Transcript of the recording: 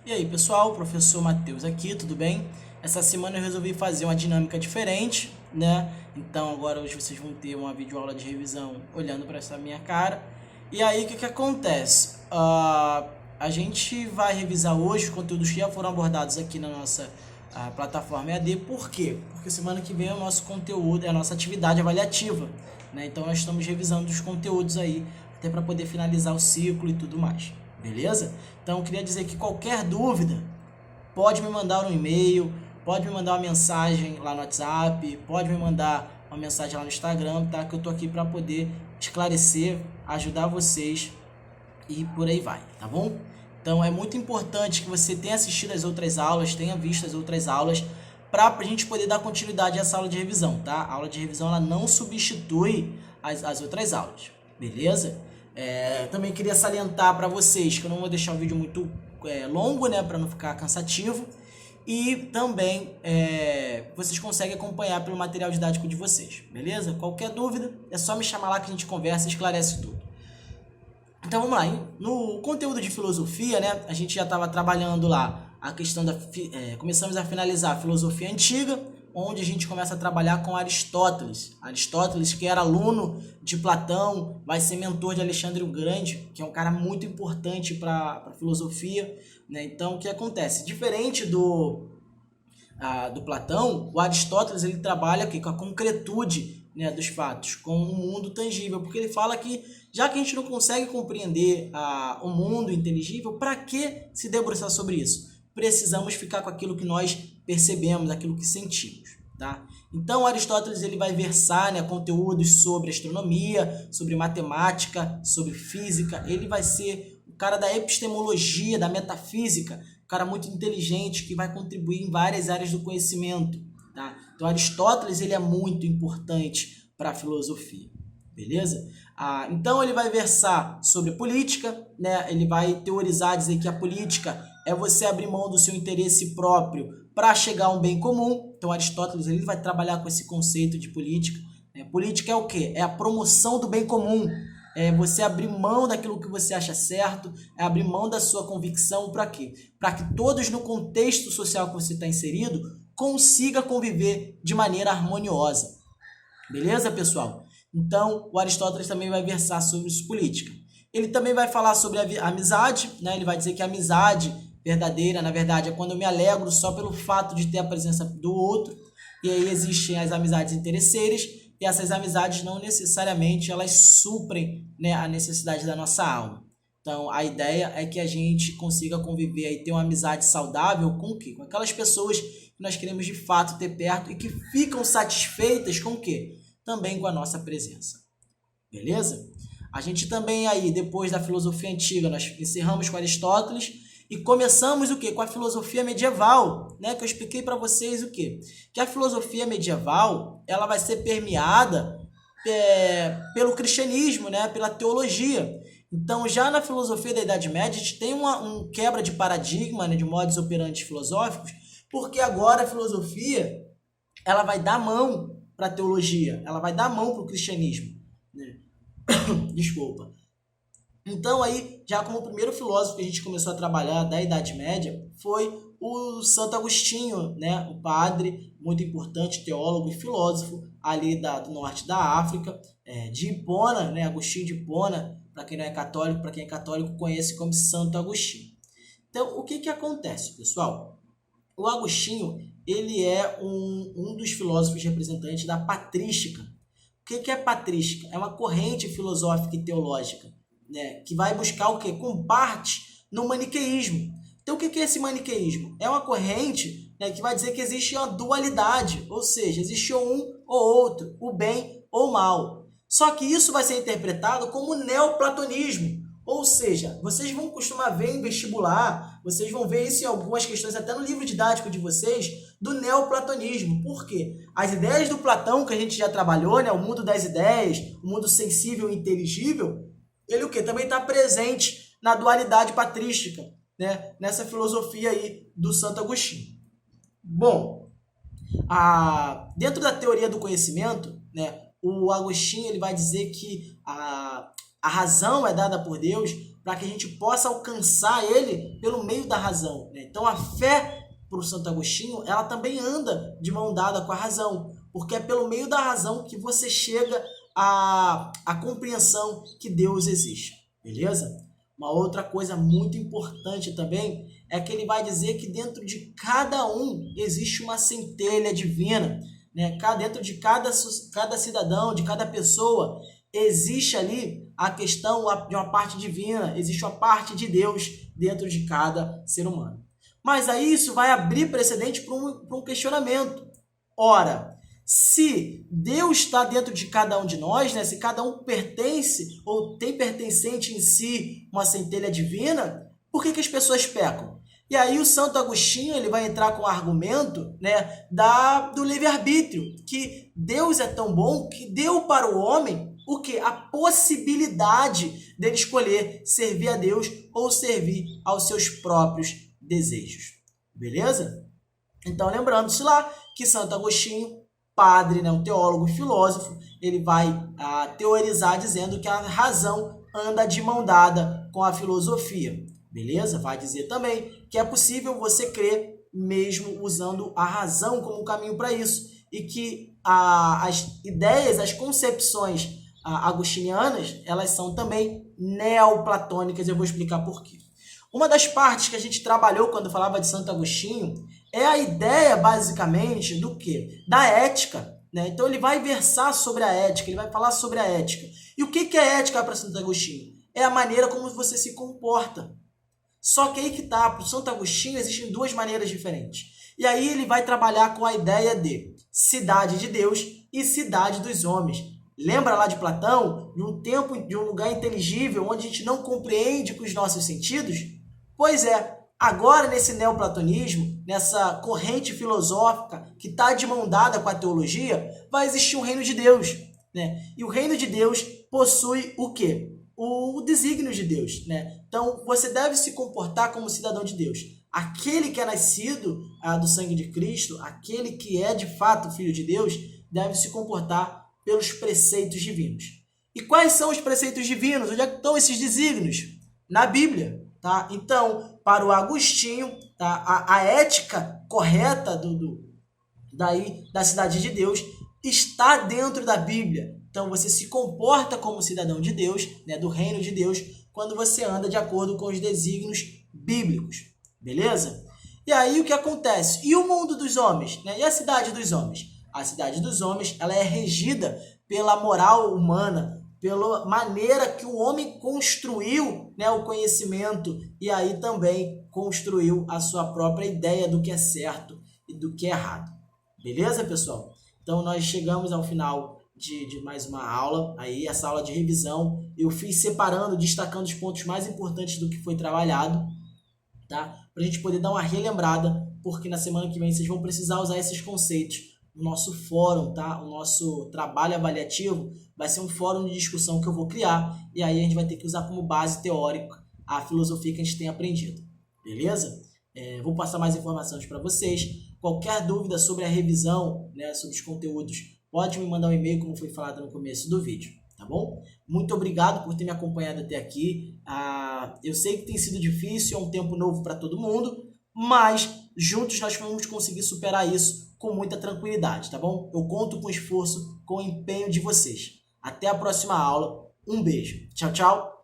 E aí pessoal, professor Matheus aqui, tudo bem? Essa semana eu resolvi fazer uma dinâmica diferente, né? Então agora hoje vocês vão ter uma videoaula de revisão olhando para essa minha cara. E aí o que acontece? A gente vai revisar hoje os conteúdos que já foram abordados aqui na nossa plataforma EAD. Por quê? Porque semana que vem é o nosso conteúdo, é a nossa atividade avaliativa, né? Então nós estamos revisando os conteúdos aí, até para poder finalizar o ciclo e tudo mais. Beleza? Então eu queria dizer que qualquer dúvida pode me mandar um e-mail, pode me mandar uma mensagem lá no WhatsApp, pode me mandar uma mensagem lá no Instagram, tá? Que eu tô aqui para poder esclarecer, ajudar vocês e por aí vai, tá bom? Então é muito importante que você tenha assistido as outras aulas, tenha visto as outras aulas, para a gente poder dar continuidade a essa aula de revisão, tá? A aula de revisão ela não substitui as outras aulas, beleza? Também queria salientar para vocês que eu não vou deixar o vídeo muito longo, né, para não ficar cansativo. E também vocês conseguem acompanhar pelo material didático de vocês, beleza? Qualquer dúvida é só me chamar lá que a gente conversa e esclarece tudo. Então vamos lá, hein? No conteúdo de filosofia, né, a gente já estava trabalhando lá a questão começamos a finalizar a filosofia antiga, onde a gente começa a trabalhar com Aristóteles. Aristóteles, que era aluno de Platão, vai ser mentor de Alexandre o Grande, que é um cara muito importante para a filosofia, né? Então, o que acontece? Diferente do Platão, o Aristóteles ele trabalha aqui com a concretude, né, dos fatos, com o mundo tangível, porque ele fala que já que a gente não consegue compreender o mundo inteligível, para que se debruçar sobre isso? Precisamos ficar com aquilo que nós percebemos, aquilo que sentimos, tá? Então Aristóteles ele vai versar, né, conteúdos sobre astronomia, sobre matemática, sobre física. Ele vai ser o cara da epistemologia, da metafísica, um cara muito inteligente que vai contribuir em várias áreas do conhecimento, tá? Então Aristóteles ele é muito importante para a filosofia, beleza? Então ele vai versar sobre política, né? Ele vai teorizar, dizer que a política é você abrir mão do seu interesse próprio para chegar a um bem comum. Então Aristóteles ele vai trabalhar com esse conceito de política. Política é o quê? É a promoção do bem comum. É você abrir mão daquilo que você acha certo, é abrir mão da sua convicção. Para quê? Para que todos no contexto social que você está inserido consiga conviver de maneira harmoniosa. Beleza, pessoal? Então, o Aristóteles também vai versar sobre isso, política. Ele também vai falar sobre a amizade, né? Ele vai dizer que a amizade verdadeira, na verdade, é quando eu me alegro só pelo fato de ter a presença do outro. E aí existem as amizades interesseiras, e essas amizades não necessariamente elas suprem, né, a necessidade da nossa alma. Então, a ideia é que a gente consiga conviver e ter uma amizade saudável com o quê? Com aquelas pessoas que nós queremos de fato ter perto e que ficam satisfeitas com o quê? Também com a nossa presença. Beleza? A gente também aí, depois da filosofia antiga, nós encerramos com Aristóteles e começamos o quê? Com a filosofia medieval, né? Que eu expliquei para vocês o quê? Que a filosofia medieval, ela vai ser permeada pelo cristianismo, né? Pela teologia. Então, já na filosofia da Idade Média, a gente tem um quebra de paradigma, né? De modus operandi filosóficos, porque agora a filosofia ela vai dar mão para a teologia, ela vai dar mão para o cristianismo, né? Desculpa. Então aí, já como o primeiro filósofo que a gente começou a trabalhar da Idade Média foi o Santo Agostinho, né? O padre muito importante, teólogo e filósofo ali do norte da África, de Hipona, né? Agostinho de Hipona, para quem não é católico, para quem é católico conhece como Santo Agostinho. Então, o que acontece, pessoal? O Agostinho, ele é um dos filósofos representantes da patrística. O que é patrística? É uma corrente filosófica e teológica, né, que vai buscar o quê? Com parte no maniqueísmo. Então, o que é esse maniqueísmo? É uma corrente, né, que vai dizer que existe uma dualidade, ou seja, existe um ou outro, o bem ou o mal. Só que isso vai ser interpretado como neoplatonismo. Ou seja, vocês vão costumar ver em vestibular, vocês vão ver isso em algumas questões, até no livro didático de vocês, do neoplatonismo. Por quê? As ideias do Platão, que a gente já trabalhou, né, o mundo das ideias, o mundo sensível e inteligível, ele o quê? Também está presente na dualidade patrística, né, nessa filosofia aí do Santo Agostinho. Bom, dentro da teoria do conhecimento, né, o Agostinho ele vai dizer que a razão é dada por Deus para que a gente possa alcançar ele pelo meio da razão, né? Então a fé, para o Santo Agostinho, ela também anda de mão dada com a razão, porque é pelo meio da razão que você chega à compreensão que Deus existe, beleza? Uma outra coisa muito importante também é que ele vai dizer que dentro de cada um existe uma centelha divina, né? Dentro de cada cidadão, de cada pessoa, existe ali a questão de uma parte divina, existe uma parte de Deus dentro de cada ser humano. Mas aí isso vai abrir precedente para um questionamento. Ora, se Deus está dentro de cada um de nós, né? Se cada um pertence ou tem pertencente em si uma centelha divina, por que as pessoas pecam? E aí o Santo Agostinho ele vai entrar com o argumento, né, do livre-arbítrio, que Deus é tão bom que deu para o homem o quê? A possibilidade dele escolher servir a Deus ou servir aos seus próprios desejos. Beleza? Então, lembrando-se lá que Santo Agostinho, padre, né, um teólogo, filósofo, ele vai teorizar dizendo que a razão anda de mão dada com a filosofia. Beleza? Vai dizer também que é possível você crer mesmo usando a razão como caminho para isso e que as ideias, as concepções agostinianas, elas são também neoplatônicas. Eu vou explicar por quê. Uma das partes que a gente trabalhou quando falava de Santo Agostinho é a ideia, basicamente, do quê? Da ética, né? Então, ele vai versar sobre a ética, ele vai falar sobre a ética. E o que é ética para Santo Agostinho? É a maneira como você se comporta. Só que aí que tá, para o Santo Agostinho existem duas maneiras diferentes. E aí ele vai trabalhar com a ideia de cidade de Deus e cidade dos homens. Lembra lá de Platão? De um tempo, de um lugar inteligível, onde a gente não compreende com os nossos sentidos? Pois é, agora nesse neoplatonismo, nessa corrente filosófica que está de mão dada com a teologia, vai existir um reino de Deus, né? E o reino de Deus possui o quê? O desígnio de Deus, né? Então, você deve se comportar como cidadão de Deus. Aquele que é nascido do sangue de Cristo, aquele que é de fato filho de Deus, deve se comportar pelos preceitos divinos. E quais são os preceitos divinos? Onde é que estão esses desígnios? Na Bíblia, tá? Então, para o Agostinho, tá? A ética correta da cidade de Deus está dentro da Bíblia. Então, você se comporta como cidadão de Deus, né, do reino de Deus, quando você anda de acordo com os desígnios bíblicos. Beleza? E aí, o que acontece? E o mundo dos homens? Né? E a cidade dos homens? A cidade dos homens ela é regida pela moral humana, pela maneira que o homem construiu, né, o conhecimento e aí também construiu a sua própria ideia do que é certo e do que é errado. Beleza, pessoal? Então, nós chegamos ao final de mais uma aula, aí essa aula de revisão, eu fiz separando, destacando os pontos mais importantes do que foi trabalhado, tá? Para a gente poder dar uma relembrada, porque na semana que vem vocês vão precisar usar esses conceitos no nosso fórum, tá? O nosso trabalho avaliativo vai ser um fórum de discussão que eu vou criar, e aí a gente vai ter que usar como base teórica a filosofia que a gente tem aprendido, beleza? Vou passar mais informações para vocês. Qualquer dúvida sobre a revisão, né, sobre os conteúdos, pode me mandar um e-mail, como foi falado no começo do vídeo, tá bom? Muito obrigado por ter me acompanhado até aqui. Eu sei que tem sido difícil, é um tempo novo para todo mundo, mas juntos nós vamos conseguir superar isso com muita tranquilidade, tá bom? Eu conto com o esforço, com o empenho de vocês. Até a próxima aula. Um beijo. Tchau, tchau.